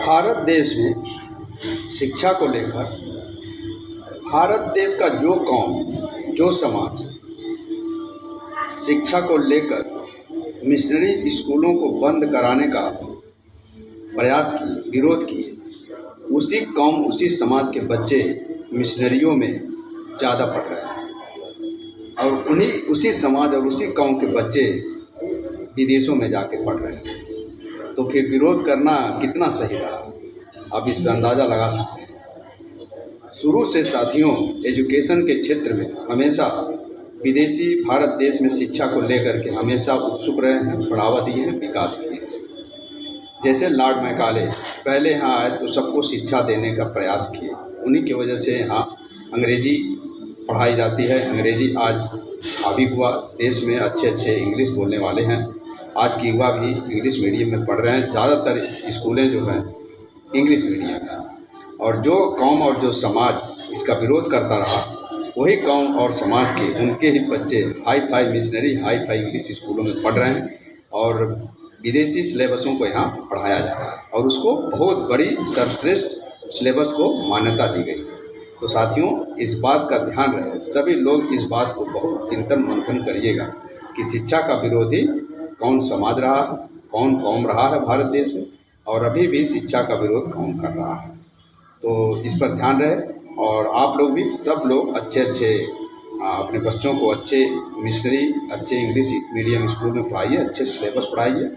भारत देश में शिक्षा को लेकर भारत देश का जो कौम, जो समाज शिक्षा को लेकर मिशनरी स्कूलों को बंद कराने का प्रयास किए, विरोध किए, उसी कौम, उसी समाज के बच्चे मिशनरियों में ज़्यादा पढ़ रहे हैं और उसी समाज और उसी कौम के बच्चे विदेशों में जाके पढ़ रहे हैं। तो फिर विरोध करना कितना सही रहा, आप इस पर अंदाज़ा लगा सकते हैं। शुरू से साथियों, एजुकेशन के क्षेत्र में हमेशा विदेशी भारत देश में शिक्षा को लेकर के हमेशा उत्सुक रहे हैं, बढ़ावा दिए हैं, विकास किए हैं। जैसे लॉर्ड मैकाले पहले यहाँ आए तो सबको शिक्षा देने का प्रयास किए, उन्हीं की वजह से यहाँ अंग्रेजी पढ़ाई जाती है। अंग्रेजी आज हावी हुआ, देश में अच्छे अच्छे इंग्लिश बोलने वाले हैं। आज की युवा भी इंग्लिश मीडियम में पढ़ रहे हैं। ज़्यादातर स्कूलें जो हैं इंग्लिश मीडियम हैं और जो कौम और जो समाज इसका विरोध करता रहा, वही कौम और समाज के उनके ही बच्चे hi fi missionary, hi fi English स्कूलों में पढ़ रहे हैं और विदेशी सिलेबसों को यहाँ पढ़ाया जा रहा है और उसको बहुत बड़ी सर्वश्रेष्ठ सिलेबस को मान्यता दी गई। तो साथियों, इस बात का ध्यान रहे, सभी लोग इस बात को बहुत चिंतन मंथन करिएगा कि शिक्षा का विरोधी कौन समाज रहा है, कौन कौम रहा है भारत देश में, और अभी भी शिक्षा का विरोध कौन कर रहा है। तो इस पर ध्यान रहे और आप लोग भी, सब लोग अच्छे अपने बच्चों को अच्छे मिशनरी, अच्छे इंग्लिश मीडियम स्कूल में पढ़ाइए, अच्छे सिलेबस पढ़ाइए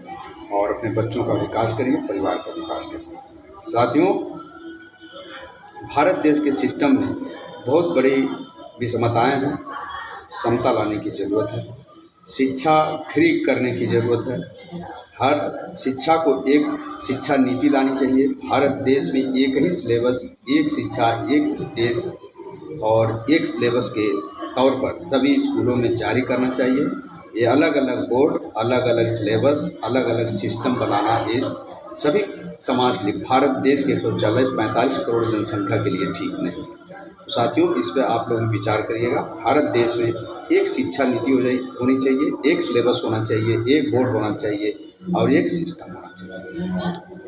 और अपने बच्चों का विकास करिए, परिवार का विकास करिए। साथियों, भारत देश के सिस्टम में बहुत बड़ी विषमताएं हैं, समता लाने की ज़रूरत है, शिक्षा फ्री करने की ज़रूरत है। हर शिक्षा को एक शिक्षा नीति लानी चाहिए। भारत देश में एक ही सिलेबस, एक शिक्षा, एक देश और एक सिलेबस के तौर पर सभी स्कूलों में जारी करना चाहिए। ये अलग अलग बोर्ड, अलग अलग सिलेबस, अलग अलग सिस्टम बनाना ये सभी समाज के लिए, भारत देश के 140-45 करोड़ जनसंख्या के लिए ठीक नहीं। तो साथियों, इस पर आप लोग विचार करिएगा। भारत देश में एक शिक्षा नीति होनी चाहिए, एक सिलेबस होना चाहिए, एक बोर्ड होना चाहिए और एक सिस्टम होना चाहिए।